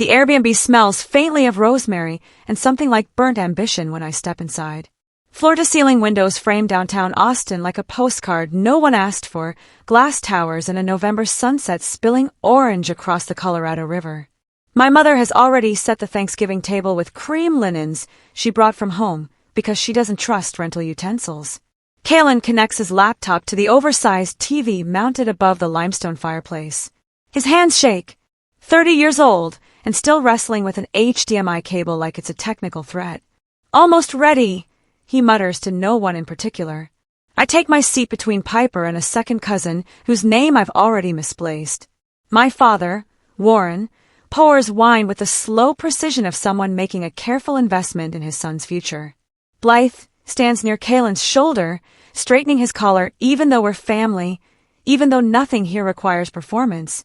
The Airbnb smells faintly of rosemary and something like burnt ambition when I step inside. Floor-to-ceiling windows frame downtown Austin like a postcard no one asked for, glass towers and a November sunset spilling orange across the Colorado River. My mother has already set the Thanksgiving table with cream linens she brought from home because she doesn't trust rental utensils. Kalen connects his laptop to the oversized TV mounted above the limestone fireplace. His hands shake. 30 years old and still wrestling with an HDMI cable like it's a technical threat. Almost ready, he mutters to no one in particular. I take my seat between Piper and a second cousin whose name I've already misplaced. My father, Warren, pours wine with the slow precision of someone making a careful investment in his son's future. Blythe stands near Kalen's shoulder, straightening his collar even though we're family, even though nothing here requires performance.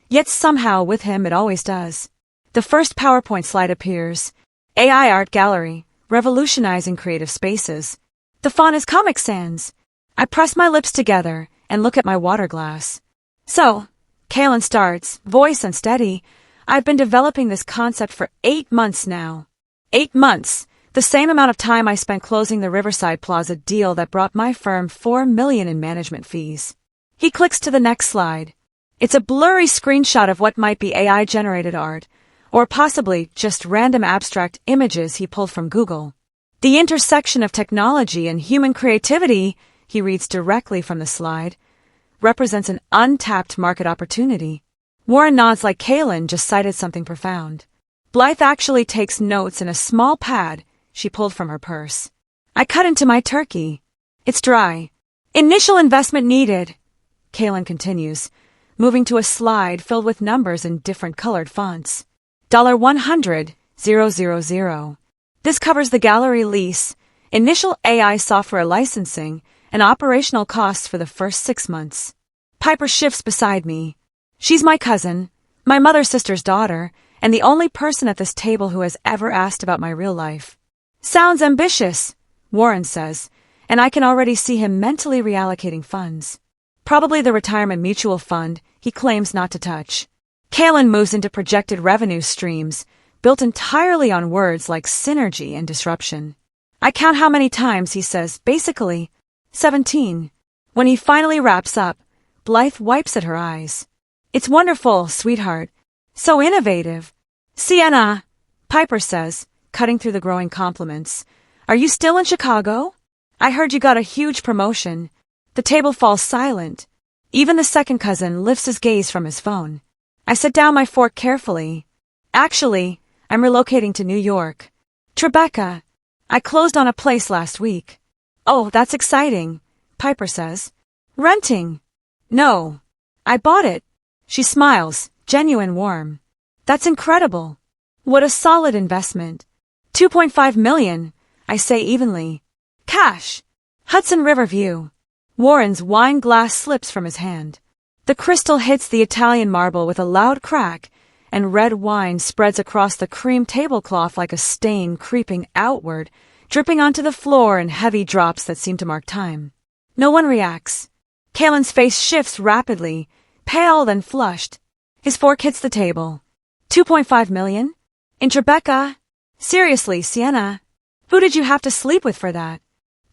Yet somehow with him it always does. The first PowerPoint slide appears. AI Art Gallery, revolutionizing creative spaces. The font is Comic Sans. I press my lips together and look at my water glass. So, Kalen starts, voice unsteady. I've been developing this concept for 8 months now. 8 months, the same amount of time I spent closing the Riverside Plaza deal that brought my firm $4 million in management fees. He clicks to the next slide. It's a blurry screenshot of what might be AI-generated art, or possibly just random abstract images he pulled from Google. The intersection of technology and human creativity, he reads directly from the slide, represents an untapped market opportunity. Warren nods like Kalen just cited something profound. Blythe actually takes notes in a small pad she pulled from her purse. I cut into my turkey. It's dry. Initial investment needed, Kalen continues, moving to a slide filled with numbers in different colored fonts. $100,000. This covers the gallery lease, initial AI software licensing, and operational costs for the first 6 months. Piper shifts beside me. She's my cousin, my mother's sister's daughter, and the only person at this table who has ever asked about my real life. Sounds ambitious, Warren says, and I can already see him mentally reallocating funds. Probably the retirement mutual fund he claims not to touch. Kalen moves into projected revenue streams, built entirely on words like synergy and disruption. I count how many times he says, basically, 17. When he finally wraps up, Blythe wipes at her eyes. It's wonderful, sweetheart. So innovative. Sienna, Piper says, cutting through the growing compliments. Are you still in Chicago? I heard you got a huge promotion. The table falls silent. Even the second cousin lifts his gaze from his phone. I set down my fork carefully. Actually, I'm relocating to New York. Tribeca. I closed on a place last week. Oh, that's exciting, Piper says. Renting. No. I bought it. She smiles, genuine warm. That's incredible. What a solid investment. $2.5 million, I say evenly. Cash. Hudson River view. Warren's wine glass slips from his hand. The crystal hits the Italian marble with a loud crack, and red wine spreads across the cream tablecloth like a stain creeping outward, dripping onto the floor in heavy drops that seem to mark time. No one reacts. Kalen's face shifts rapidly, pale then flushed. His fork hits the table. $2.5 million? In Tribeca? Seriously, Sienna. Who did you have to sleep with for that?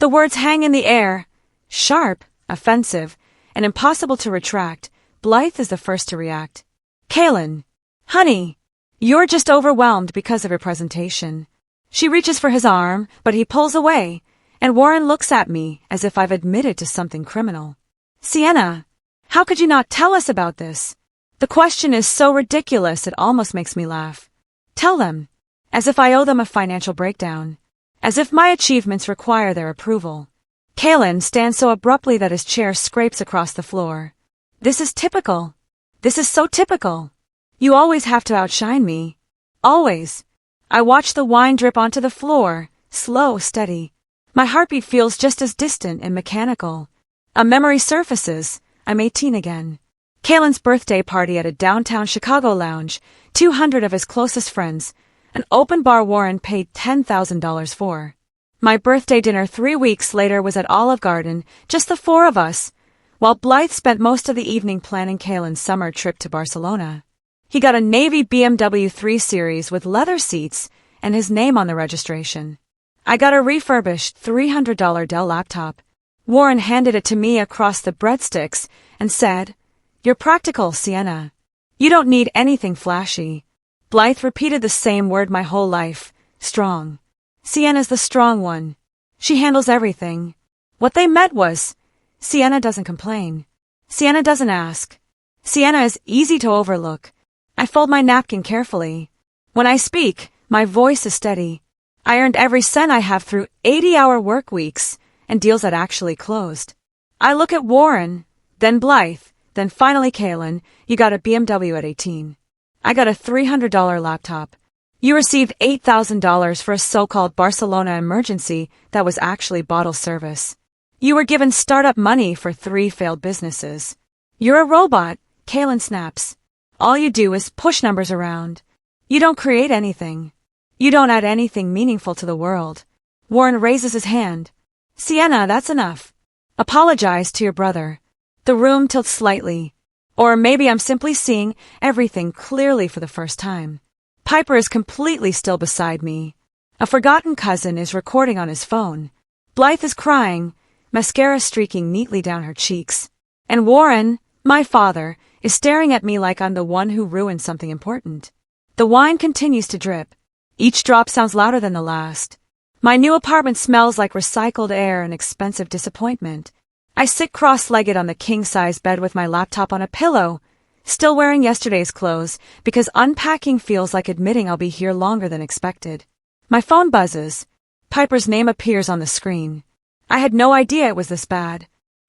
The words hang in the air. Sharp, offensive, and impossible to retract. Blythe is the first to react. Kalen. Honey. You're just overwhelmed because of your presentation. She reaches for his arm, but he pulls away, and Warren looks at me as if I've admitted to something criminal. Sienna. How could you not tell us about this? The question is so ridiculous it almost makes me laugh. Tell them. As if I owe them a financial breakdown. As if my achievements require their approval. Kalen stands so abruptly that his chair scrapes across the floor. This is typical. This is so typical. You always have to outshine me. Always. I watch the wine drip onto the floor, slow, steady. My heartbeat feels just as distant and mechanical. A memory surfaces. I'm 18 again. Kalen's birthday party at a downtown Chicago lounge, 200 of his closest friends, an open bar Warren paid $10,000 for. My birthday dinner 3 weeks later was at Olive Garden, just the 4 of us, while Blythe spent most of the evening planning Kalen's summer trip to Barcelona. He got a navy BMW 3 Series with leather seats and his name on the registration. I got a refurbished $300 Dell laptop. Warren handed it to me across the breadsticks and said, "You're practical, Sienna. You don't need anything flashy." Blythe repeated the same word my whole life. Strong. Sienna's the strong one. She handles everything. What they meant was, Sienna doesn't complain. Sienna doesn't ask. Sienna is easy to overlook. I fold my napkin carefully. When I speak, my voice is steady. I earned every cent I have through 80-hour work weeks and deals that actually closed. I look at Warren, then Blythe, then finally Kaylin. You got a BMW at 18. I got a $300 laptop. You received $8,000 for a so-called Barcelona emergency that was actually bottle service. You were given startup money for 3 failed businesses. You're a robot, Kaylin snaps. All you do is push numbers around. You don't create anything. You don't add anything meaningful to the world. Warren raises his hand. Sienna, that's enough. Apologize to your brother. The room tilts slightly. Or maybe I'm simply seeing everything clearly for the first time. Piper is completely still beside me. A forgotten cousin is recording on his phone. Blythe is crying, mascara streaking neatly down her cheeks. And Warren, my father, is staring at me like I'm the one who ruined something important. The wine continues to drip. Each drop sounds louder than the last. My new apartment smells like recycled air and expensive disappointment. I sit cross-legged on the king-size bed with my laptop on a pillow, still wearing yesterday's clothes because unpacking feels like admitting I'll be here longer than expected. My phone buzzes. Piper's name appears on the screen. I had no idea it was this bad.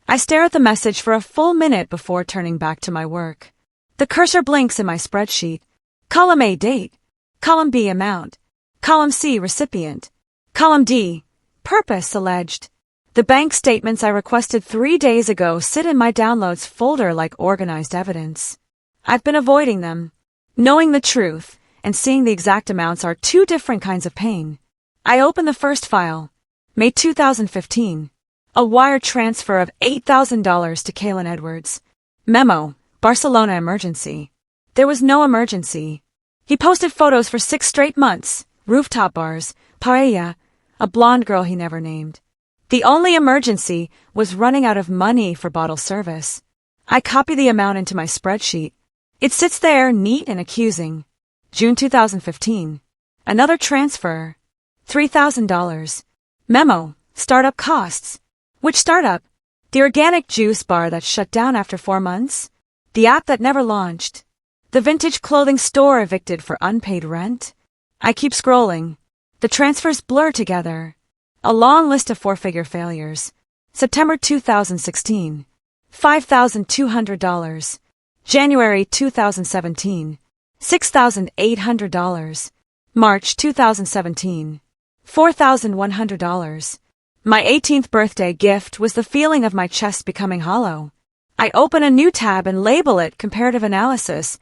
I stare at the message for a full minute before turning back to my work. The cursor blinks in my spreadsheet. Column A, date. Column B, amount. Column C, recipient. Column D, purpose alleged. The bank statements I requested 3 days ago sit in my downloads folder like organized evidence. I've been avoiding them. Knowing the truth and seeing the exact amounts are 2 different kinds of pain. I open the first file. May 2015. A wire transfer of $8,000 to Kaylin Edwards. Memo, Barcelona emergency. There was no emergency. He posted photos for 6 straight months, rooftop bars, paella, a blonde girl he never named. The only emergency was running out of money for bottle service. I copy the amount into my spreadsheet. It sits there, neat and accusing. June 2015. Another transfer. $3,000. Memo, startup costs. Which startup? The organic juice bar that shut down after 4 months? The app that never launched? The vintage clothing store evicted for unpaid rent? I keep scrolling. The transfers blur together. A long list of 4-figure failures. September 2016. $5,200. January 2017. $6,800. March 2017. $4,100. My 18th birthday gift was the feeling of my chest becoming hollow. I open a new tab and label it comparative analysis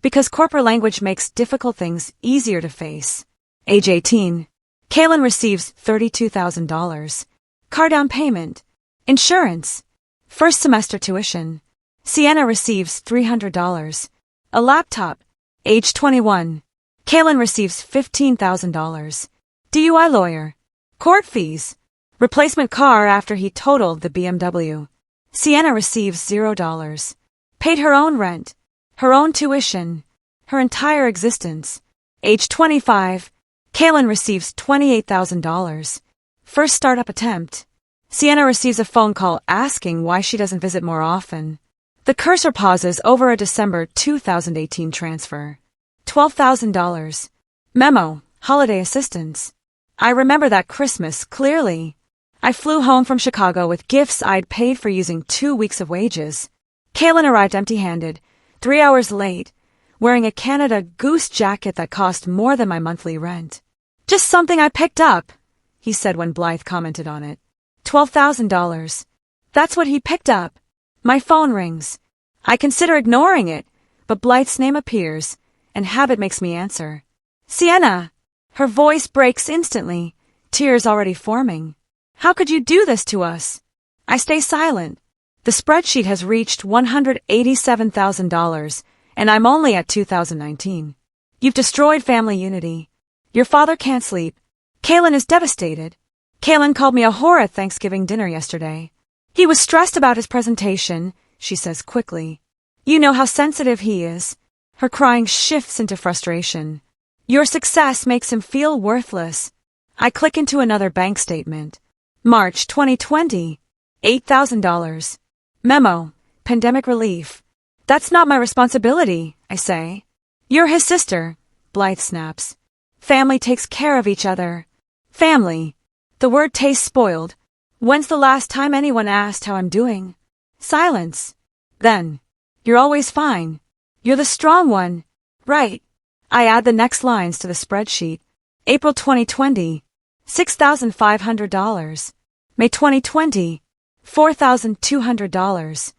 because corporate language makes difficult things easier to face. Age 18. Kaylin receives $32,000. Car down payment. Insurance. First semester tuition. Sienna receives $300. A laptop. Age 21. Kaylin receives $15,000. DUI lawyer. Court fees. Replacement car after he totaled the BMW. Sienna receives $0. Paid her own rent. Her own tuition. Her entire existence. Age 25. Kaylin receives $28,000. First startup attempt. Sienna receives a phone call asking why she doesn't visit more often. The cursor pauses over a December 2018 transfer. $12,000. Memo, holiday assistance. I remember that Christmas clearly. I flew home from Chicago with gifts I'd paid for using 2 weeks of wages. Kaylin arrived empty-handed, 3 hours late, wearing a Canada Goose jacket that cost more than my monthly rent. Just something I picked up, he said when Blythe commented on it. $12,000. That's what he picked up. My phone rings. I consider ignoring it, but Blythe's name appears, and habit makes me answer. Sienna! Her voice breaks instantly, tears already forming. How could you do this to us? I stay silent. The spreadsheet has reached $187,000, and I'm only at 2019. You've destroyed family unity. Your father can't sleep. Kaylin is devastated. Kaylin called me a whore at Thanksgiving dinner yesterday. He was stressed about his presentation, she says quickly. You know how sensitive he is. Her crying shifts into frustration. Your success makes him feel worthless. I click into another bank statement. March 2020. $8,000. Memo. Pandemic relief. That's not my responsibility, I say. You're his sister, Blythe snaps. Family takes care of each other. Family. The word tastes spoiled. When's the last time anyone asked how I'm doing? Silence. Then. You're always fine. You're the strong one. Right. I add the next lines to the spreadsheet. April 2020. $6,500. May 2020. $4,200.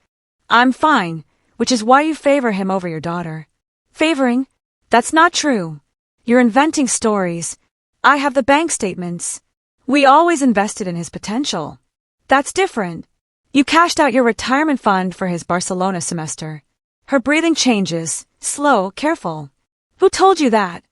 I'm fine, which is why you favor him over your daughter. Favoring? That's not true. You're inventing stories. I have the bank statements. We always invested in his potential. That's different. You cashed out your retirement fund for his Barcelona semester. Her breathing changes, slow, careful. Who told you that?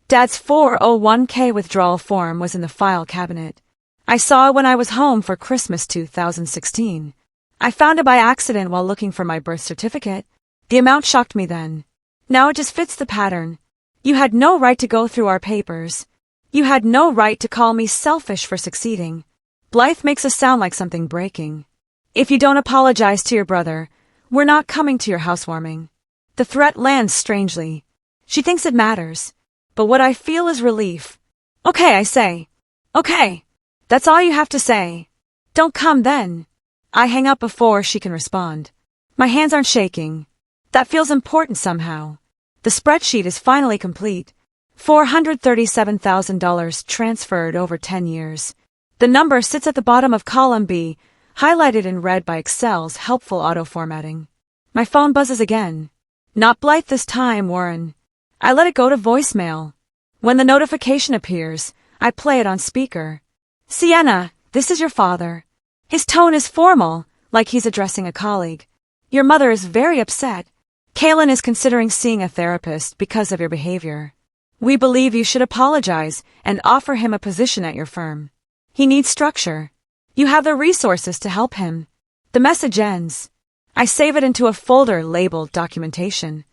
Dad's 401k withdrawal form was in the file cabinet. I saw it when I was home for Christmas 2016. I found it by accident while looking for my birth certificate. The amount shocked me then. Now it just fits the pattern. You had no right to go through our papers. You had no right to call me selfish for succeeding. Blythe makes us sound like something breaking. If you don't apologize to your brother, we're not coming to your housewarming. The threat lands strangely. She thinks it matters. But what I feel is relief. Okay, I say. Okay. That's all you have to say. Don't come then. I hang up before she can respond. My hands aren't shaking. That feels important somehow. The spreadsheet is finally complete. $437,000 transferred over 10 years. The number sits at the bottom of column B, highlighted in red by Excel's helpful auto-formatting. My phone buzzes again. Not Blythe this time, Warren. I let it go to voicemail. When the notification appears, I play it on speaker. Sienna, this is your father. His tone is formal, like he's addressing a colleague. Your mother is very upset. Kaylin is considering seeing a therapist because of your behavior. We believe you should apologize and offer him a position at your firm. He needs structure. You have the resources to help him. The message ends. I save it into a folder labeled documentation.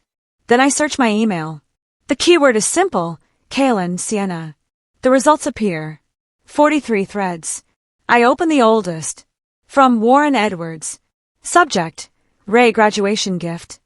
Then I search my email. The keyword is simple, Kaylin, Sienna. The results appear. 43 threads. I open the oldest. From Warren Edwards. Subject, Ray graduation gift.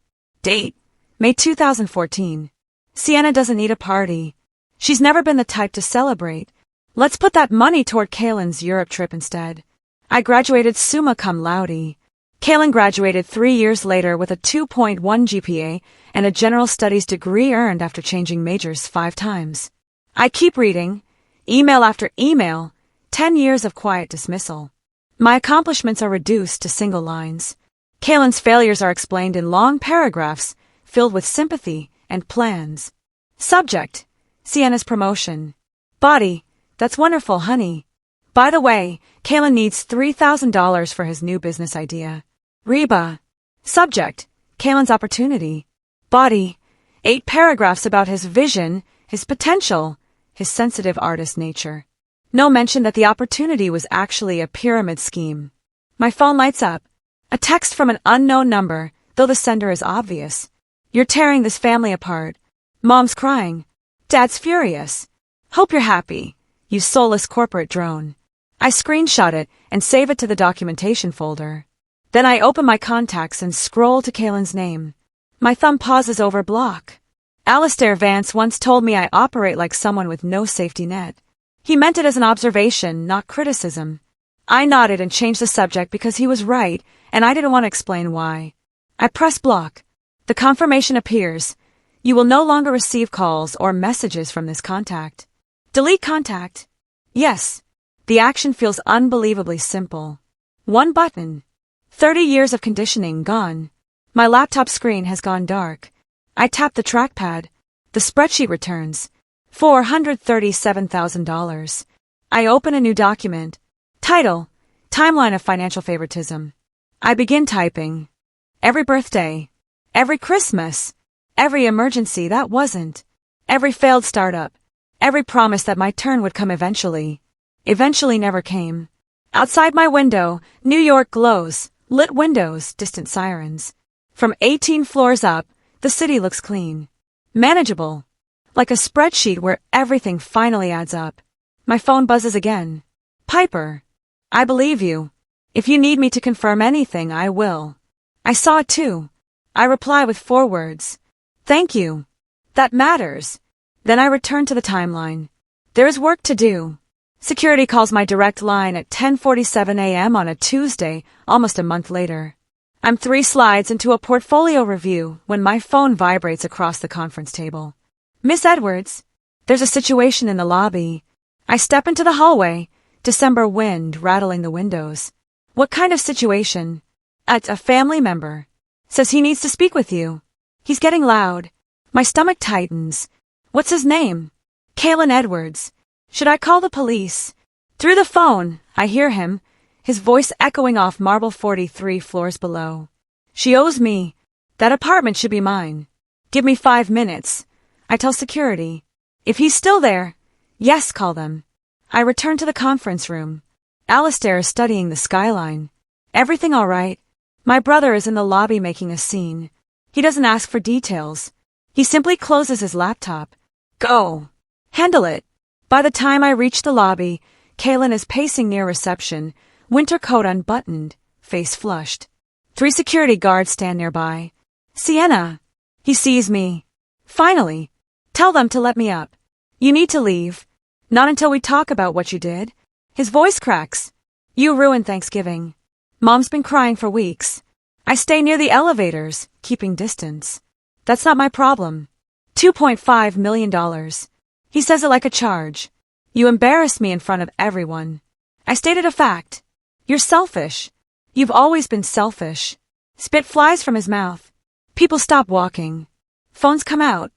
Date, May 2014. Sienna doesn't need a party. She's never been the type to celebrate. Let's put that money toward Kaylin's Europe trip instead. I graduated summa cum laude. Kaylin graduated 3 years later with a 2.1 GPA and a general studies degree earned after changing majors 5 times. I keep reading, email after email, 10 years of quiet dismissal. My accomplishments are reduced to single lines. Kaylin's failures are explained in long paragraphs filled with sympathy and plans. Subject, Sienna's promotion. Body, that's wonderful, honey. By the way, Kaylin needs $3,000 for his new business idea. Reba. Subject, Kaylin's opportunity. Body, 8 paragraphs about his vision, his potential, his sensitive artist nature. No mention that the opportunity was actually a pyramid scheme. My phone lights up. A text from an unknown number, though the sender is obvious. You're tearing this family apart. Mom's crying. Dad's furious. Hope you're happy, you soulless corporate drone. I screenshot it and save it to the documentation folder. Then I open my contacts and scroll to Kaylin's name. My thumb pauses over block. Alistair Vance once told me I operate like someone with no safety net. He meant it as an observation, not criticism. I nodded and changed the subject because he was right, and I didn't want to explain why. I press block. The confirmation appears. You will no longer receive calls or messages from this contact. Delete contact. Yes. The action feels unbelievably simple. One button. 30 years of conditioning gone. My laptop screen has gone dark. I tap the trackpad. The spreadsheet returns. $437,000. I open a new document. Title, Timeline of Financial Favoritism. I begin typing. Every birthday. Every Christmas. Every emergency that wasn't. Every failed startup. Every promise that my turn would come eventually. Eventually never came. Outside my window, New York glows, lit windows, distant sirens. From 18 floors up, the city looks clean. Manageable. Like a spreadsheet where everything finally adds up. My phone buzzes again. Piper. I believe you. If you need me to confirm anything, I will. I saw it too. I reply with 4 words. Thank you. That matters. Then I return to the timeline. There is work to do. Security calls my direct line at 10:47 a.m. on a Tuesday, almost a month later. I'm 3 slides into a portfolio review when my phone vibrates across the conference table. Miss Edwards, there's a situation in the lobby. I step into the hallway, December wind rattling the windows. What kind of situation? A family member. Says he needs to speak with you. He's getting loud. My stomach tightens. What's his name? Kalen Edwards. Should I call the police? Through the phone, I hear him, his voice echoing off marble 43 floors below. She owes me. That apartment should be mine. Give me 5 minutes. I tell security. If he's still there, yes, call them. I return to the conference room. Alistair is studying the skyline. Everything all right? My brother is in the lobby making a scene. He doesn't ask for details. He simply closes his laptop. Go. Handle it. By the time I reach the lobby, Kalen is pacing near reception, winter coat unbuttoned, face flushed. 3 security guards stand nearby. Sienna. He sees me. Finally. Tell them to let me up. You need to leave. Not until we talk about what you did. His voice cracks. You ruined Thanksgiving. Mom's been crying for weeks. I stay near the elevators, keeping distance. That's not my problem. $2.5 million. He says it like a charge. You embarrassed me in front of everyone. I stated a fact. You're selfish. You've always been selfish. Spit flies from his mouth. People stop walking. Phones come out.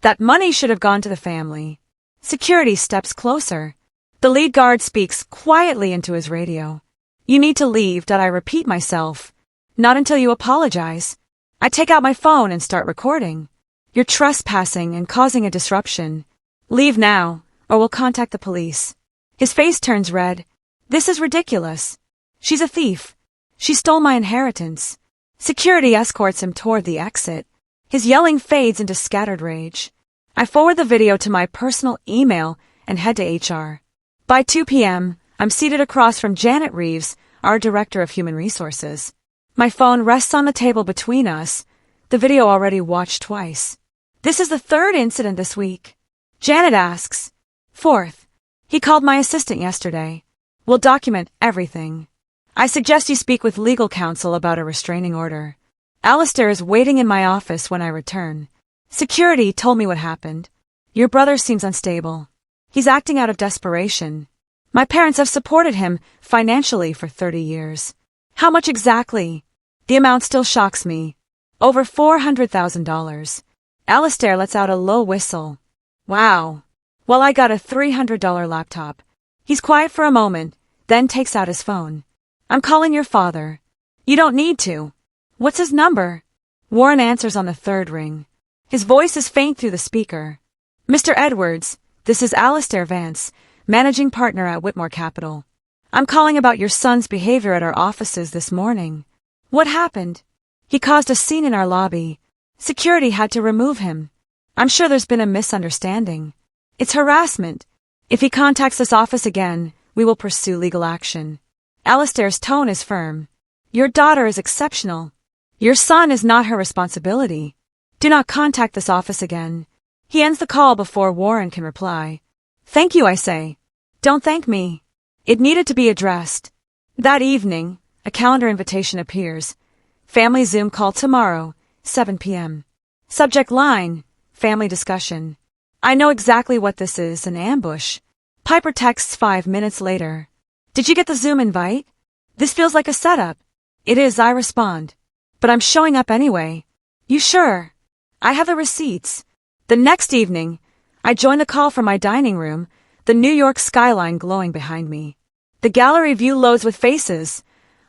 That money should have gone to the family. Security steps closer. The lead guard speaks quietly into his radio. You need to leave. I repeat myself. Not until you apologize. I take out my phone and start recording. You're trespassing and causing a disruption. Leave now, or we'll contact the police. His face turns red. This is ridiculous. She's a thief. She stole my inheritance. Security escorts him toward the exit. His yelling fades into scattered rage. I forward the video to my personal email and head to HR. By 2 p.m., I'm seated across from Janet Reeves, our Director of Human Resources. My phone rests on the table between us, the video already watched twice. This is the 3rd incident this week. Janet asks. 4th. He called my assistant yesterday. We'll document everything. I suggest you speak with legal counsel about a restraining order. Alistair is waiting in my office when I return. Security told me what happened. Your brother seems unstable. He's acting out of desperation. My parents have supported him financially for 30 years. How much exactly? The amount still shocks me. Over $400,000. Alistair lets out a low whistle. Wow. Well, I got a $300 laptop. He's quiet for a moment, then takes out his phone. I'm calling your father. You don't need to. What's his number? Warren answers on the 3rd ring. His voice is faint through the speaker. Mr. Edwards, this is Alistair Vance, managing partner at Whitmore Capital. I'm calling about your son's behavior at our offices this morning. What happened? He caused a scene in our lobby. Security had to remove him. I'm sure there's been a misunderstanding. It's harassment. If he contacts this office again, we will pursue legal action. Alistair's tone is firm. Your daughter is exceptional. Your son is not her responsibility. Do not contact this office again. He ends the call before Warren can reply. Thank you, I say. Don't thank me. It needed to be addressed. That evening, a calendar invitation appears. Family Zoom call tomorrow, 7 p.m. Subject line, family discussion. I know exactly what this is, an ambush. Piper texts 5 minutes later. Did you get the Zoom invite? This feels like a setup. It is, I respond. But I'm showing up anyway. You sure? I have the receipts. The next evening, I join the call from my dining room, the New York skyline glowing behind me. The gallery view loads with faces.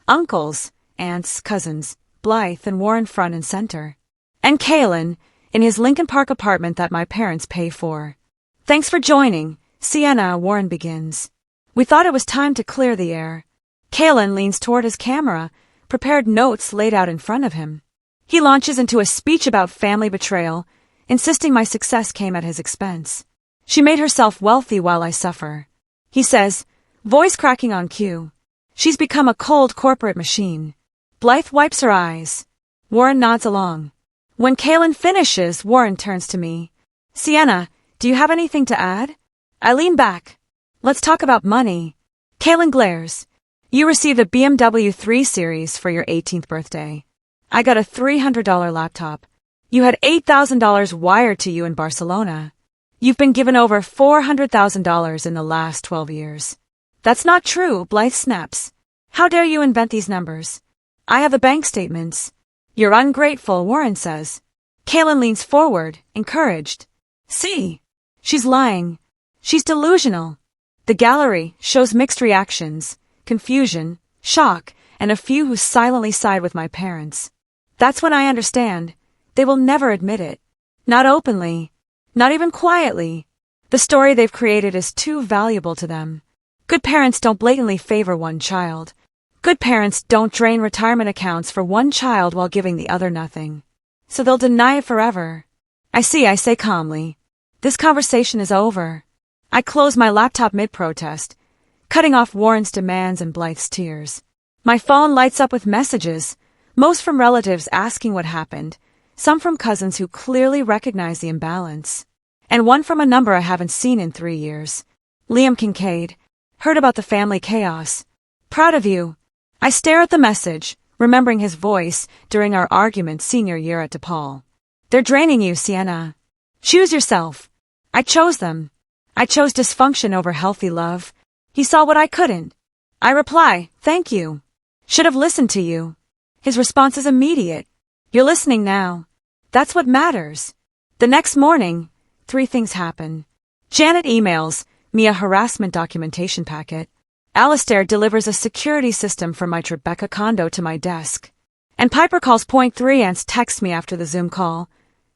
Uncles, aunts, cousins, Blythe and Warren front and center. And Kalen, in his Lincoln Park apartment that my parents pay for. Thanks for joining, Sienna, Warren begins. We thought it was time to clear the air. Kalen leans toward his camera, prepared notes laid out in front of him. He launches into a speech about family betrayal, insisting my success came at his expense. She made herself wealthy while I suffer. He says, voice cracking on cue. She's become a cold corporate machine. Blythe wipes her eyes. Warren nods along. When Kalen finishes, Warren turns to me. Sienna, do you have anything to add? I lean back. Let's talk about money. Kalen glares. You received a BMW 3 Series for your 18th birthday. I got a $300 laptop. You had $8,000 wired to you in Barcelona. You've been given over $400,000 in the last 12 years. That's not true, Blythe snaps. How dare you invent these numbers? I have the bank statements. You're ungrateful, Warren says. Kalen leans forward, encouraged. See? She's lying. She's delusional. The gallery shows mixed reactions, confusion, shock, and a few who silently side with my parents. That's when I understand. They will never admit it. Not openly. Not even quietly. The story they've created is too valuable to them. Good parents don't blatantly favor one child. Good parents don't drain retirement accounts for one child while giving the other nothing. So they'll deny it forever. I say calmly. This conversation is over. I close my laptop mid-protest, cutting off Warren's demands and Blythe's tears. My phone lights up with messages, most from relatives asking what happened, some from cousins who clearly recognize the imbalance, and one from a number I haven't seen in 3 years. Liam Kincaid. Heard about the family chaos. Proud of you. I stare at the message, remembering his voice during our argument senior year at DePaul. They're draining you, Sienna. Choose yourself. I chose them. I chose dysfunction over healthy love. He saw what I couldn't. I reply, thank you. Should have listened to you. His response is immediate. You're listening now. That's what matters. The next morning, 3 things happen. Janet emails me a harassment documentation packet. Alistair delivers a security system for my Tribeca condo to my desk. And Piper calls Point 3 and texts me after the Zoom call.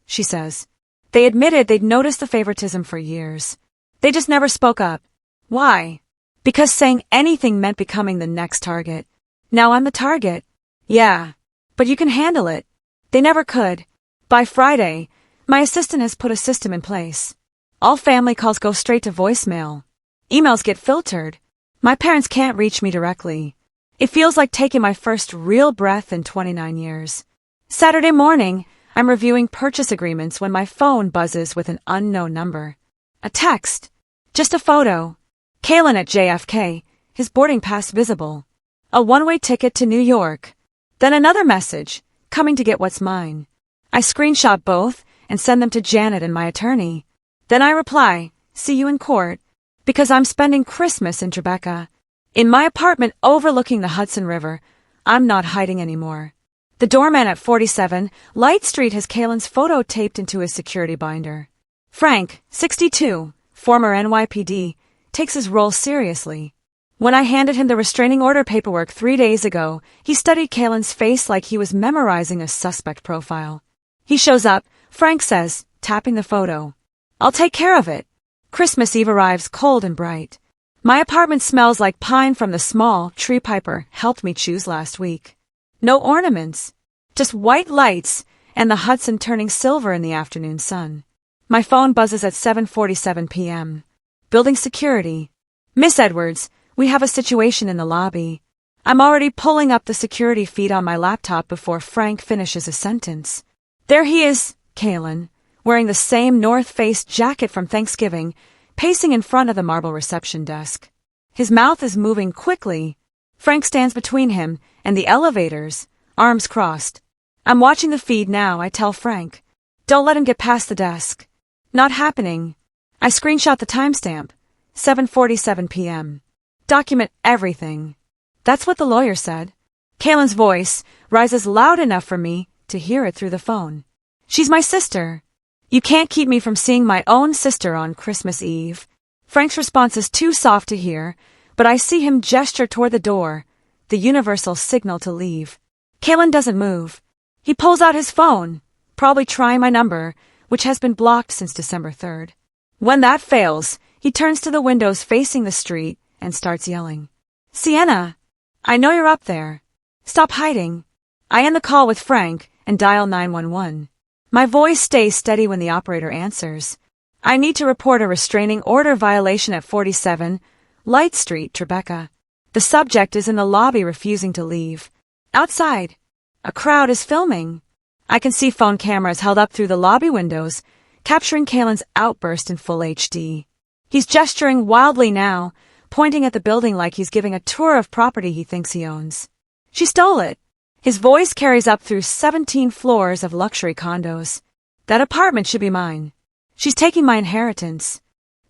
She says, they admitted they'd noticed the favoritism for years. They just never spoke up. Why? Because saying anything meant becoming the next target. Now I'm the target. Yeah. But you can handle it. They never could. By Friday, my assistant has put a system in place. All family calls go straight to voicemail. Emails get filtered. My parents can't reach me directly. It feels like taking my first real breath in 29 years. Saturday morning, I'm reviewing purchase agreements when my phone buzzes with an unknown number. A text. Just a photo. Kalen at JFK, his boarding pass visible. A one-way ticket to New York. Then another message, coming to get what's mine. I screenshot both and send them to Janet and my attorney. Then I reply, see you in court, because I'm spending Christmas in Tribeca. In my apartment overlooking the Hudson River, I'm not hiding anymore. The doorman at 47 Light Street has Kalen's photo taped into his security binder. Frank, 62, former NYPD, takes his role seriously. When I handed him the restraining order paperwork 3 days ago, he studied Kalen's face like he was memorizing a suspect profile. He shows up, Frank says, tapping the photo. I'll take care of it. Christmas Eve arrives cold and bright. My apartment smells like pine from the small tree Piper helped me choose last week. No ornaments, just white lights and the Hudson turning silver in the afternoon sun. My phone buzzes at 7:47 p.m. Building security. Miss Edwards, we have a situation in the lobby. I'm already pulling up the security feed on my laptop before Frank finishes his sentence. There he is, Kalen, wearing the same North Face jacket from Thanksgiving, pacing in front of the marble reception desk. His mouth is moving quickly. Frank stands between him and the elevators, arms crossed. I'm watching the feed now, I tell Frank. Don't let him get past the desk. Not happening. I screenshot the timestamp. 7:47 p.m. Document everything. That's what the lawyer said. Kalen's voice rises loud enough for me to hear it through the phone. She's my sister. You can't keep me from seeing my own sister on Christmas Eve. Frank's response is too soft to hear, but I see him gesture toward the door, the universal signal to leave. Kalen doesn't move. He pulls out his phone, probably trying my number, which has been blocked since December 3rd. When that fails, he turns to the windows facing the street and starts yelling. Sienna, I know you're up there. Stop hiding. I end the call with Frank and dial 911. My voice stays steady when the operator answers. I need to report a restraining order violation at 47 Light Street, Tribeca. The subject is in the lobby refusing to leave. Outside, a crowd is filming. I can see phone cameras held up through the lobby windows, capturing Kalen's outburst in full HD. He's gesturing wildly now, pointing at the building like he's giving a tour of property he thinks he owns. She stole it. His voice carries up through 17 floors of luxury condos. That apartment should be mine. She's taking my inheritance.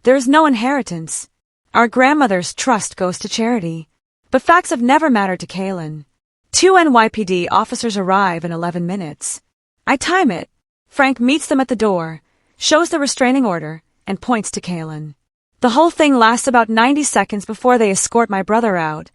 There is no inheritance. Our grandmother's trust goes to charity. But facts have never mattered to Kalen. 2 NYPD officers arrive in 11 minutes. I time it. Frank meets them at the door, shows the restraining order, and points to Kalen. The whole thing lasts about 90 seconds before they escort my brother out,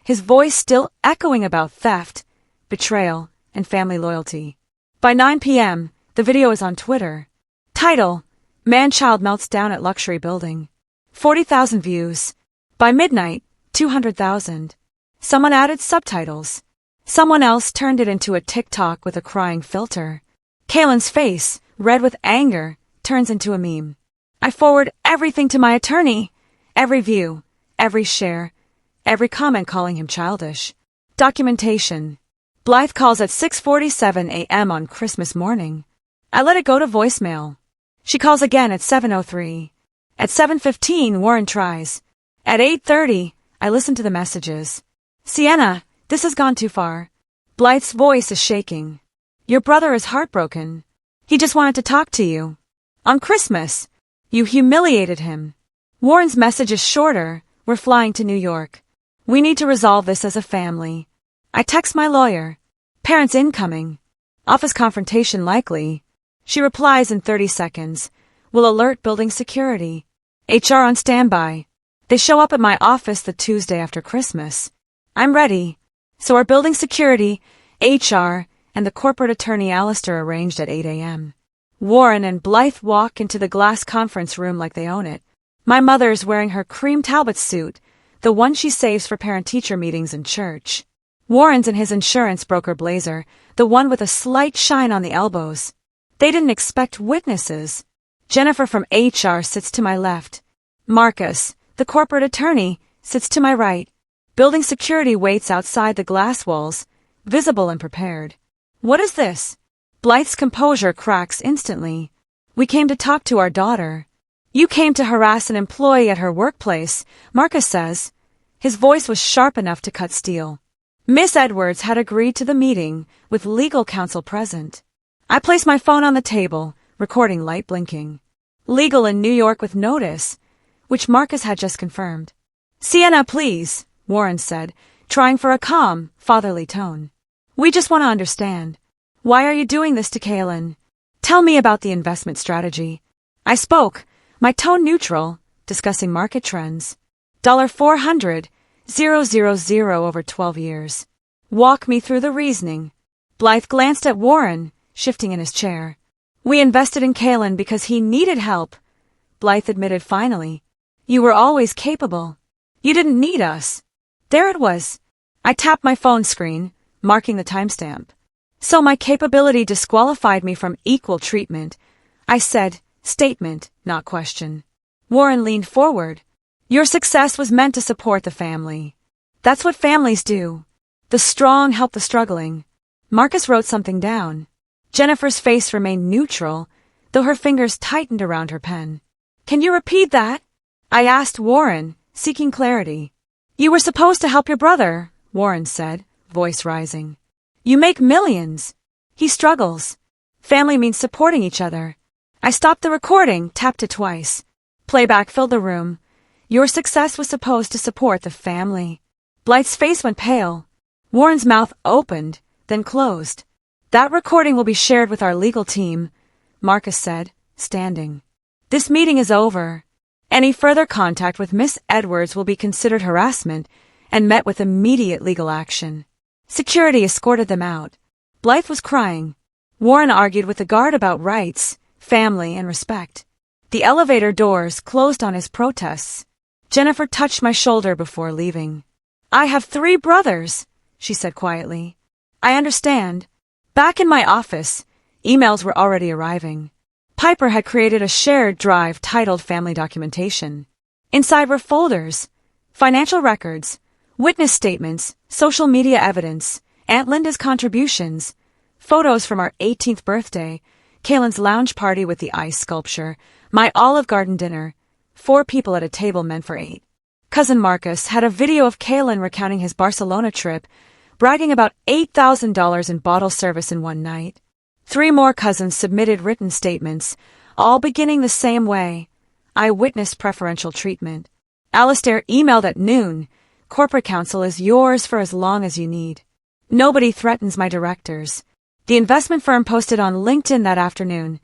his voice still echoing about theft, betrayal, and family loyalty. By 9 p.m., the video is on Twitter. Title: Man-Child Melts Down at Luxury Building. 40,000 views. By midnight, 200,000. Someone added subtitles. Someone else turned it into a TikTok with a crying filter. Kalen's face, red with anger, turns into a meme. I forward everything to my attorney. Every view, every share, every comment calling him childish. Documentation. Blythe calls at 6:47 a.m. on Christmas morning. I let it go to voicemail. She calls again at 7:03. At 7:15, Warren tries. At 8:30, I listen to the messages. Sienna, this has gone too far. Blythe's voice is shaking. Your brother is heartbroken. He just wanted to talk to you. On Christmas, you humiliated him. Warren's message is shorter. We're flying to New York. We need to resolve this as a family. I text my lawyer. Parents incoming. Office confrontation likely. She replies in 30 seconds. Will alert building security. HR on standby. They show up at my office the Tuesday after Christmas. I'm ready. So are building security, HR, and the corporate attorney Alistair arranged at 8 a.m. Warren and Blythe walk into the glass conference room like they own it. My mother's wearing her cream Talbot suit, the one she saves for parent-teacher meetings in church. Warren's in his insurance broker blazer, the one with a slight shine on the elbows. They didn't expect witnesses. Jennifer from HR sits to my left. Marcus, the corporate attorney, sits to my right. Building security waits outside the glass walls, visible and prepared. What is this? Blythe's composure cracks instantly. We came to talk to our daughter. You came to harass an employee at her workplace, Marcus says. His voice was sharp enough to cut steel. Miss Edwards had agreed to the meeting, with legal counsel present. I placed my phone on the table, recording light blinking. Legal in New York with notice, which Marcus had just confirmed. Sienna, please, Warren said, trying for a calm, fatherly tone. We just want to understand. Why are you doing this to Kalen? Tell me about the investment strategy. I spoke, my tone neutral, discussing market trends. $400,000 over 12 years. Walk me through the reasoning. Blythe glanced at Warren, shifting in his chair. We invested in Kalen because he needed help. Blythe admitted finally. You were always capable. You didn't need us. There it was. I tapped my phone screen, marking the timestamp. So my capability disqualified me from equal treatment. I said, statement, not question. Warren leaned forward. Your success was meant to support the family. That's what families do. The strong help the struggling. Marcus wrote something down. Jennifer's face remained neutral, though her fingers tightened around her pen. Can you repeat that? I asked Warren, seeking clarity. You were supposed to help your brother, Warren said, voice rising. You make millions. He struggles. Family means supporting each other. I stopped the recording, tapped it twice. Playback filled the room. Your success was supposed to support the family. Blythe's face went pale. Warren's mouth opened, then closed. That recording will be shared with our legal team, Marcus said, standing. This meeting is over. Any further contact with Miss Edwards will be considered harassment and met with immediate legal action. Security escorted them out. Blythe was crying. Warren argued with the guard about rights, family, and respect. The elevator doors closed on his protests. Jennifer touched my shoulder before leaving. "I have 3 brothers," she said quietly. "I understand." Back in my office, emails were already arriving. Piper had created a shared drive titled Family Documentation. Inside were folders, financial records, witness statements, social media evidence, Aunt Linda's contributions, photos from our 18th birthday, Kaylin's lounge party with the ice sculpture, my Olive Garden dinner, 4 people at a table meant for 8. Cousin Marcus had a video of Kaylin recounting his Barcelona trip, bragging about $8,000 in bottle service in one night. 3 more cousins submitted written statements, all beginning the same way. I witnessed preferential treatment. Alistair emailed at noon. "Corporate counsel is yours for as long as you need. Nobody threatens my directors." The investment firm posted on LinkedIn that afternoon.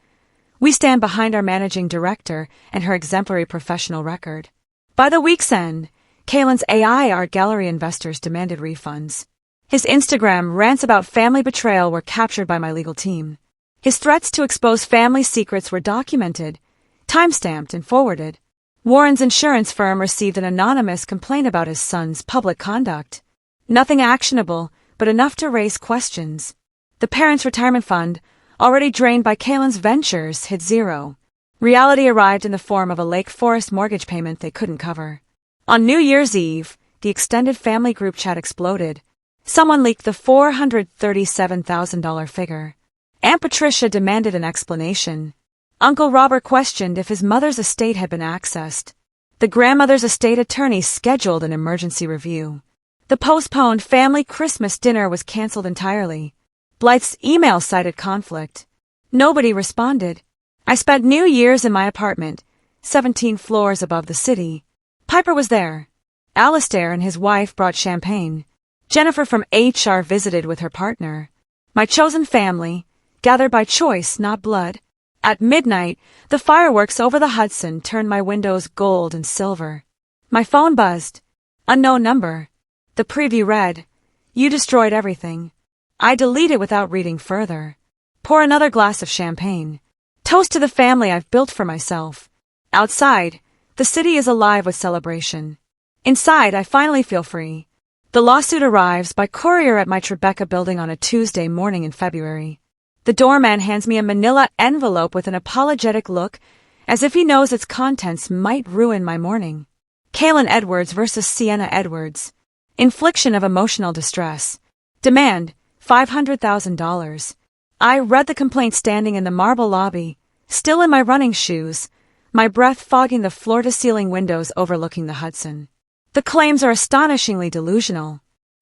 "We stand behind our managing director and her exemplary professional record." By the week's end, Kaylin's AI art gallery investors demanded refunds. His Instagram rants about family betrayal were captured by my legal team. His threats to expose family secrets were documented, time-stamped, and forwarded. Warren's insurance firm received an anonymous complaint about his son's public conduct. Nothing actionable, but enough to raise questions. The parents' retirement fund, already drained by Kaylin's ventures, hit zero. Reality arrived in the form of a Lake Forest mortgage payment they couldn't cover. On New Year's Eve, the extended family group chat exploded. Someone leaked the $437,000 figure. Aunt Patricia demanded an explanation. Uncle Robert questioned if his mother's estate had been accessed. The grandmother's estate attorney scheduled an emergency review. The postponed family Christmas dinner was canceled entirely. Blythe's email cited conflict. Nobody responded. I spent New Year's in my apartment, 17 floors above the city. Piper was there. Alistair and his wife brought champagne. Jennifer from HR visited with her partner. My chosen family, gathered by choice, not blood. At midnight, the fireworks over the Hudson turned my windows gold and silver. My phone buzzed. Unknown number. The preview read, "You destroyed everything." I delete it without reading further. Pour another glass of champagne. Toast to the family I've built for myself. Outside, the city is alive with celebration. Inside, I finally feel free. The lawsuit arrives by courier at my Tribeca building on a Tuesday morning in February. The doorman hands me a manila envelope with an apologetic look, as if he knows its contents might ruin my morning. Kaylin Edwards versus Sienna Edwards. Infliction of emotional distress. Demand, $500,000. I read the complaint standing in the marble lobby, still in my running shoes, my breath fogging the floor-to-ceiling windows overlooking the Hudson. The claims are astonishingly delusional.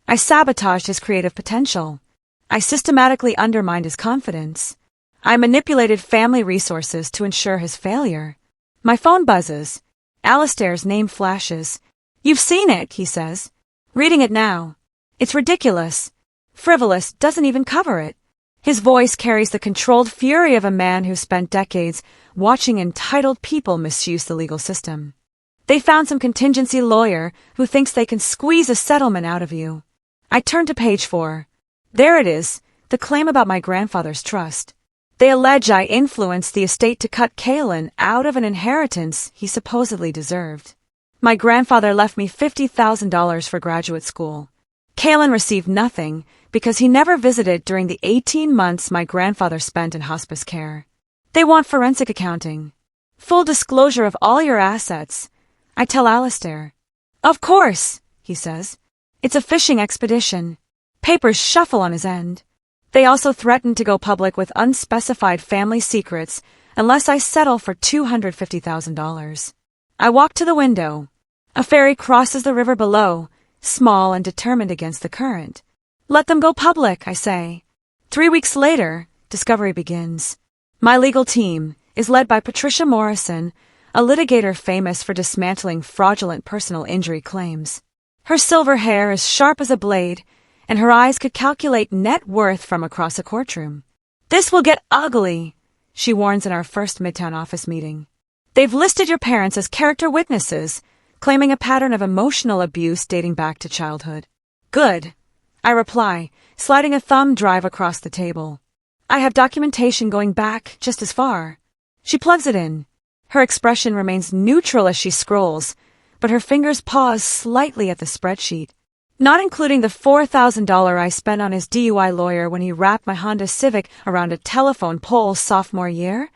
I sabotaged his creative potential. I systematically undermined his confidence. I manipulated family resources to ensure his failure. My phone buzzes. Alistair's name flashes. "You've seen it," he says. "Reading it now. It's ridiculous. Frivolous doesn't even cover it." His voice carries the controlled fury of a man who spent decades watching entitled people misuse the legal system. They found some contingency lawyer who thinks they can squeeze a settlement out of you. I turn to page 4. There it is, the claim about my grandfather's trust. They allege I influenced the estate to cut Kaylin out of an inheritance he supposedly deserved. My grandfather left me $50,000 for graduate school. Kaylin received nothing because he never visited during the 18 months my grandfather spent in hospice care. They want forensic accounting. Full disclosure of all your assets. I tell Alistair. "Of course," he says. "It's a fishing expedition." Papers shuffle on his end. They also threaten to go public with unspecified family secrets unless I settle for $250,000. I walk to the window. A ferry crosses the river below, small and determined against the current. Let them go public, I say. 3 weeks later, discovery begins. My legal team is led by Patricia Morrison, a litigator famous for dismantling fraudulent personal injury claims. Her silver hair is sharp as a blade, and her eyes could calculate net worth from across a courtroom. "This will get ugly," she warns in our first Midtown office meeting. "They've listed your parents as character witnesses, claiming a pattern of emotional abuse dating back to childhood." "Good," I reply, sliding a thumb drive across the table. I have documentation going back just as far. She plugs it in. Her expression remains neutral as she scrolls, but her fingers pause slightly at the spreadsheet. Not including the $4,000 I spent on his DUI lawyer when he wrapped my Honda Civic around a telephone pole sophomore year?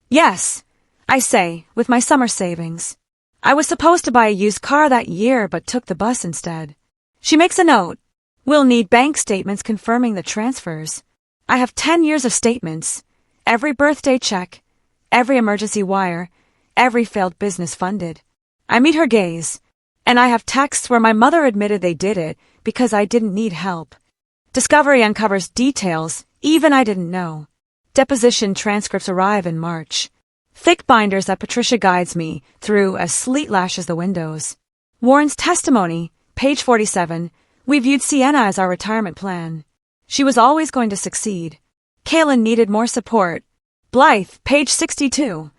Yes, I say, with my summer savings. I was supposed to buy a used car that year but took the bus instead. She makes a note. We'll need bank statements confirming the transfers. I have 10 years of statements. Every birthday check, every emergency wire, every failed business funded. I meet her gaze, and I have texts where my mother admitted they did it because I didn't need help. Discovery uncovers details even I didn't know. Deposition transcripts arrive in March. Thick binders that Patricia guides me through as sleet lashes the windows. Warren's testimony, page 47, we viewed Sienna as our retirement plan. She was always going to succeed. Kaylin needed more support. Blythe, page 62.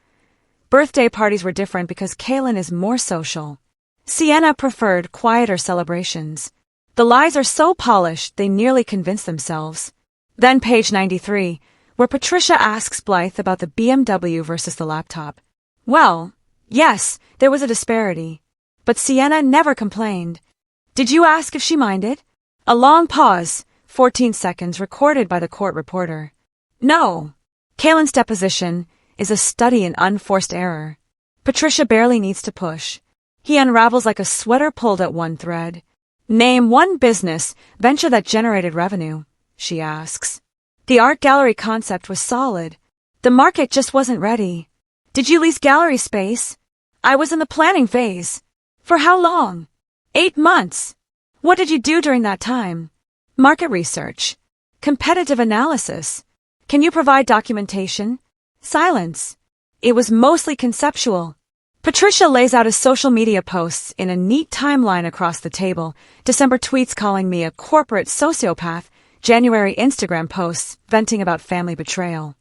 Birthday parties were different because Kaylin is more social. Sienna preferred quieter celebrations. The lies are so polished they nearly convince themselves. Then page 93, where Patricia asks Blythe about the BMW versus the laptop. Well, yes, there was a disparity. But Sienna never complained. Did you ask if she minded? A long pause, 14 seconds, recorded by the court reporter. No. Kaylin's deposition is a study in unforced error. Patricia barely needs to push. He unravels like a sweater pulled at one thread. Name one business venture that generated revenue, she asks. The art gallery concept was solid. The market just wasn't ready. Did you lease gallery space? I was in the planning phase. For how long? 8 months. What did you do during that time? Market research. Competitive analysis. Can you provide documentation? Silence. It was mostly conceptual. Patricia lays out his social media posts in a neat timeline across the table. December tweets calling me a corporate sociopath. January Instagram posts venting about family betrayal.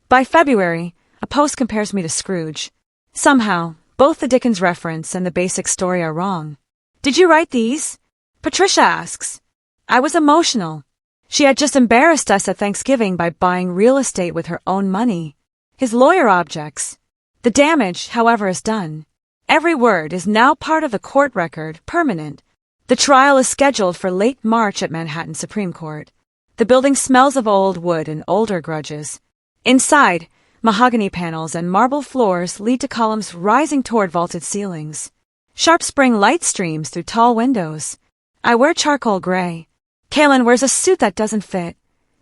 By February, a post compares me to Scrooge. Somehow, both the Dickens reference and the basic story are wrong. Did you write these? Patricia asks. I was emotional. She had just embarrassed us at Thanksgiving by buying real estate with her own money. His lawyer objects. The damage, however, is done. Every word is now part of the court record, permanent. The trial is scheduled for late March at Manhattan Supreme Court. The building smells of old wood and older grudges. Inside, mahogany panels and marble floors lead to columns rising toward vaulted ceilings. Sharp spring light streams through tall windows. I wear charcoal gray. Kaylin wears a suit that doesn't fit.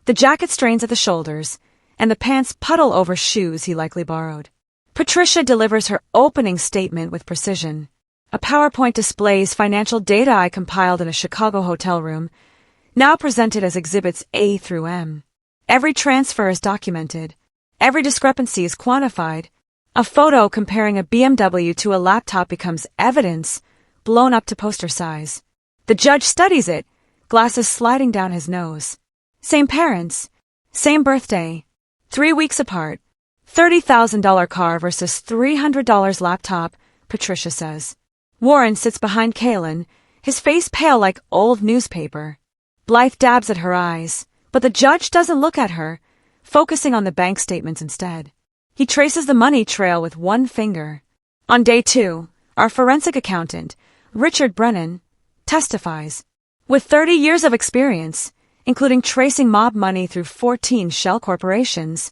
The jacket strains at the shoulders, and the pants puddle over shoes he likely borrowed. Patricia delivers her opening statement with precision. A PowerPoint displays financial data I compiled in a Chicago hotel room, now presented as exhibits A through M. Every transfer is documented. Every discrepancy is quantified. A photo comparing a BMW to a laptop becomes evidence, blown up to poster size. The judge studies it, glasses sliding down his nose. Same parents, same birthday, 3 weeks apart. $30,000 car versus $300 laptop, Patricia says. Warren sits behind Kaylin, his face pale like old newspaper. Blythe dabs at her eyes, but the judge doesn't look at her, focusing on the bank statements instead. He traces the money trail with one finger. On day 2, our forensic accountant, Richard Brennan, testifies. With 30 years of experience, including tracing mob money through 14 shell corporations,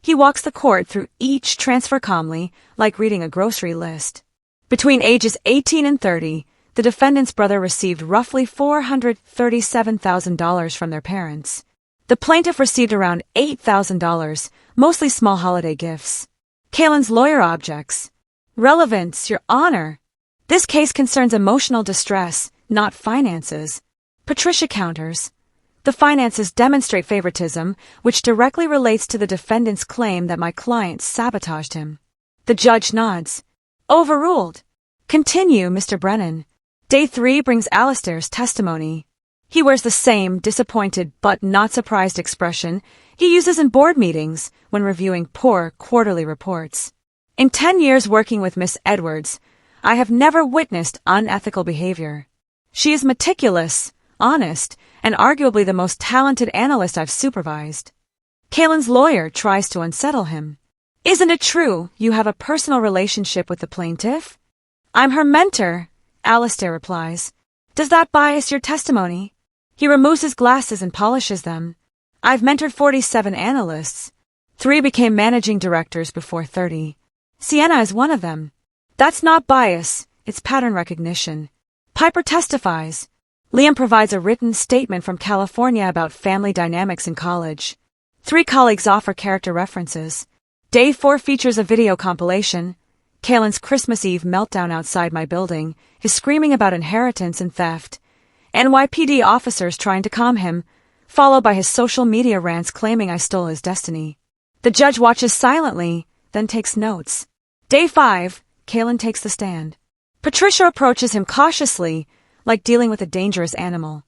he walks the court through each transfer calmly, like reading a grocery list. Between ages 18 and 30, the defendant's brother received roughly $437,000 from their parents. The plaintiff received around $8,000, mostly small holiday gifts. Kaylin's lawyer objects. Relevance, Your Honor. This case concerns emotional distress, not finances. Patricia counters. The finances demonstrate favoritism, which directly relates to the defendant's claim that my client sabotaged him. The judge nods. Overruled. Continue, Mr. Brennan. Day 3 brings Alistair's testimony. He wears the same disappointed but not surprised expression he uses in board meetings when reviewing poor quarterly reports. In 10 years working with Miss Edwards, I have never witnessed unethical behavior. She is meticulous, honest, and arguably the most talented analyst I've supervised. Kaylin's lawyer tries to unsettle him. Isn't it true you have a personal relationship with the plaintiff? I'm her mentor, Alistair replies. Does that bias your testimony? He removes his glasses and polishes them. I've mentored 47 analysts. 3 became managing directors before 30. Sienna is one of them. That's not bias, it's pattern recognition. Piper testifies. Liam provides a written statement from California about family dynamics in college. 3 colleagues offer character references. Day 4 features a video compilation. Kaylin's Christmas Eve meltdown outside my building, his screaming about inheritance and theft. NYPD officers trying to calm him, followed by his social media rants claiming I stole his destiny. The judge watches silently, then takes notes. Day 5, Kaylin takes the stand. Patricia approaches him cautiously, like dealing with a dangerous animal.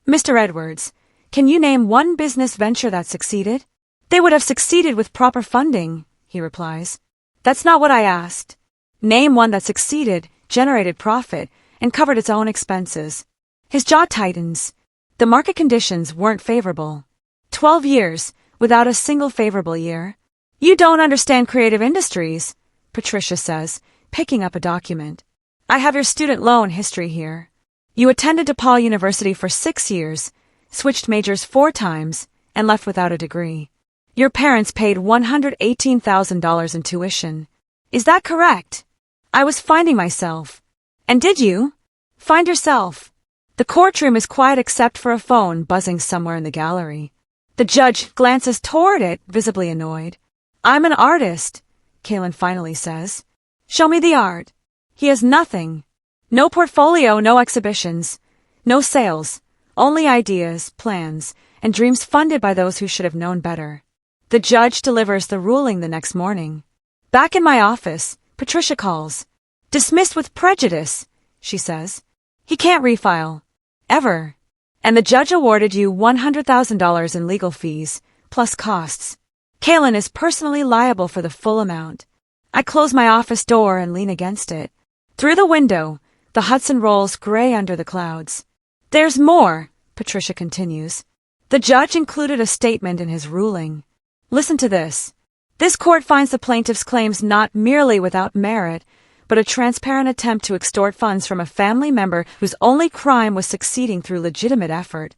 Mr. Edwards, can you name one business venture that succeeded? They would have succeeded with proper funding, he replies. That's not what I asked. Name one that succeeded, generated profit, and covered its own expenses. His jaw tightens. The market conditions weren't favorable. 12 years, without a single favorable year. You don't understand creative industries, Patricia says, picking up a document. I have your student loan history here. You attended DePaul University for 6 years, switched majors 4 times, and left without a degree. Your parents paid $118,000 in tuition. Is that correct? I was finding myself. And did you? Find yourself. The courtroom is quiet except for a phone buzzing somewhere in the gallery. The judge glances toward it, visibly annoyed. I'm an artist, Kaylin finally says. Show me the art. He has nothing. No portfolio, no exhibitions, no sales, only ideas, plans, and dreams funded by those who should have known better. The judge delivers the ruling the next morning. Back in my office, Patricia calls. Dismissed with prejudice, she says. He can't refile. Ever. And the judge awarded you $100,000 in legal fees, plus costs. Kaylin is personally liable for the full amount. I close my office door and lean against it. Through the window, the Hudson rolls gray under the clouds. There's more, Patricia continues. The judge included a statement in his ruling. Listen to this. This court finds the plaintiff's claims not merely without merit, but a transparent attempt to extort funds from a family member whose only crime was succeeding through legitimate effort,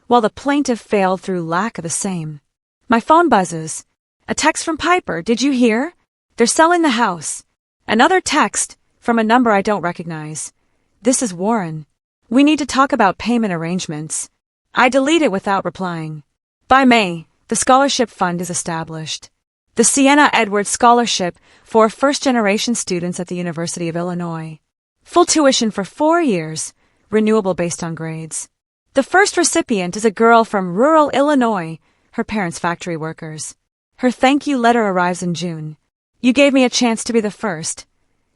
while the plaintiff failed through lack of the same. My phone buzzes. A text from Piper. Did you hear? They're selling the house. Another text from a number I don't recognize. This is Warren. We need to talk about payment arrangements. I delete it without replying. By May, the scholarship fund is established. The Sienna Edwards Scholarship for first-generation students at the University of Illinois. Full tuition for 4 years, renewable based on grades. The first recipient is a girl from rural Illinois, her parents factory workers. Her thank you letter arrives in June. You gave me a chance to be the first.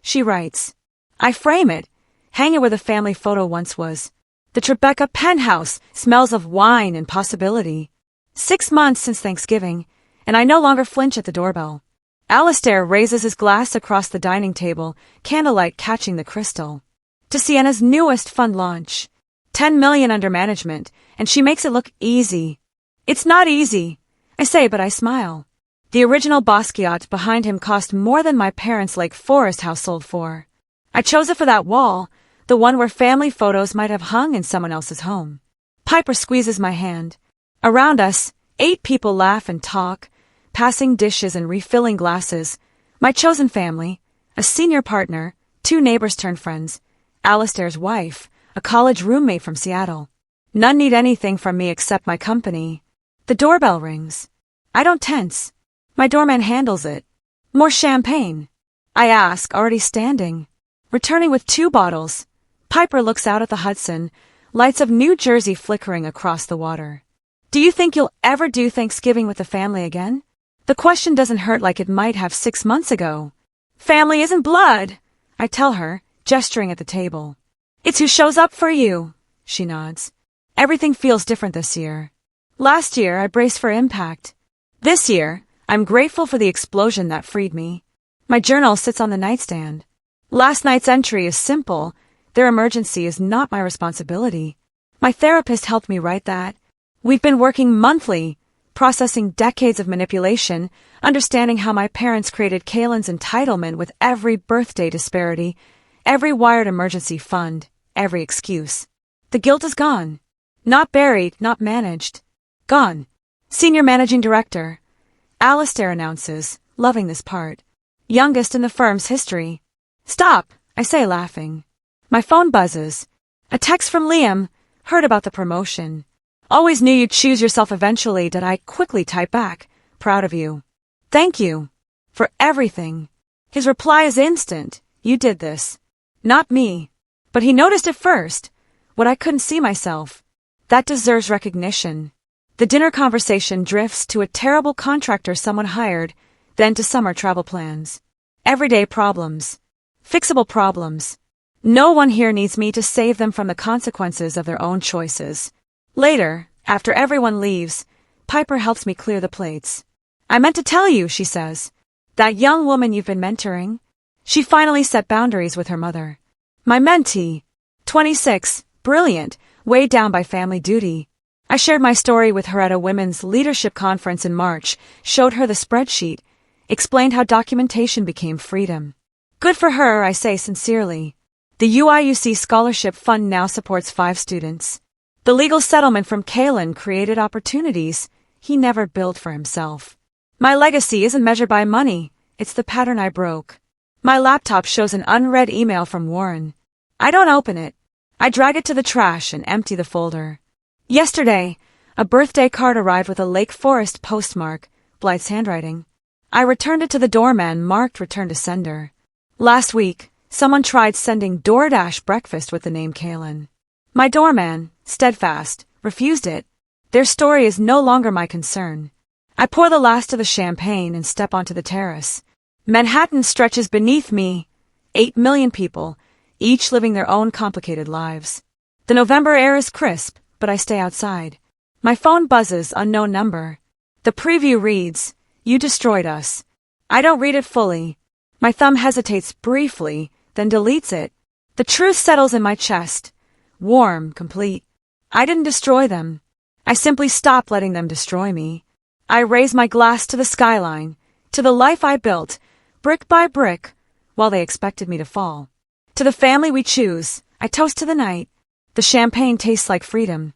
She writes. I frame it, hang it where the family photo once was. The Tribeca Penthouse smells of wine and possibility. 6 months since Thanksgiving, and I no longer flinch at the doorbell. Alistair raises his glass across the dining table, candlelight catching the crystal. To Sienna's newest fund launch. $10 million under management, and she makes it look easy. It's not easy, I say, but I smile. The original Basquiat behind him cost more than my parents' Lake Forest house sold for. I chose it for that wall, the one where family photos might have hung in someone else's home. Piper squeezes my hand. Around us, 8 people laugh and talk, passing dishes and refilling glasses. My chosen family, a senior partner, 2 neighbors turned friends, Alistair's wife, a college roommate from Seattle. None need anything from me except my company. The doorbell rings. I don't tense. My doorman handles it. More champagne? I ask, already standing. Returning with 2 bottles. Piper looks out at the Hudson, lights of New Jersey flickering across the water. Do you think you'll ever do Thanksgiving with the family again? The question doesn't hurt like it might have 6 months ago. Family isn't blood, I tell her, gesturing at the table. It's who shows up for you, she nods. Everything feels different this year. Last year, I braced for impact. This year, I'm grateful for the explosion that freed me. My journal sits on the nightstand. Last night's entry is simple. Their emergency is not my responsibility. My therapist helped me write that. We've been working monthly, processing decades of manipulation, understanding how my parents created Kaylin's entitlement with every birthday disparity, every wired emergency fund, every excuse. The guilt is gone. Not buried, not managed. Gone. Senior Managing Director. Alistair announces, loving this part. Youngest in the firm's history. Stop, I say laughing. My phone buzzes. A text from Liam. Heard about the promotion. Always knew you'd choose yourself eventually. Did I quickly type back? Proud of you. Thank you. For everything. His reply is instant. You did this. Not me. But he noticed it first. What I couldn't see myself. That deserves recognition. The dinner conversation drifts to a terrible contractor someone hired, then to summer travel plans. Everyday problems. Fixable problems. No one here needs me to save them from the consequences of their own choices. Later, after everyone leaves, Piper helps me clear the plates. I meant to tell you, she says. That young woman you've been mentoring? She finally set boundaries with her mother. My mentee. 26, brilliant, weighed down by family duty. I shared my story with her at a women's leadership conference in March, showed her the spreadsheet, explained how documentation became freedom. Good for her, I say sincerely. The UIUC Scholarship Fund now supports 5 students. The legal settlement from Kaylin created opportunities he never built for himself. My legacy isn't measured by money, it's the pattern I broke. My laptop shows an unread email from Warren. I don't open it. I drag it to the trash and empty the folder. Yesterday, a birthday card arrived with a Lake Forest postmark, Blythe's handwriting. I returned it to the doorman marked Return to Sender. Last week, someone tried sending DoorDash breakfast with the name Kaylin. My doorman, steadfast, refused it. Their story is no longer my concern. I pour the last of the champagne and step onto the terrace. Manhattan stretches beneath me. 8 million people, each living their own complicated lives. The November air is crisp, but I stay outside. My phone buzzes, unknown number. The preview reads, You destroyed us. I don't read it fully. My thumb hesitates briefly, then deletes it. The truth settles in my chest. Warm, complete. I didn't destroy them. I simply stopped letting them destroy me. I raise my glass to the skyline, to the life I built, brick by brick, while they expected me to fall. To the family we choose, I toast to the night. The champagne tastes like freedom.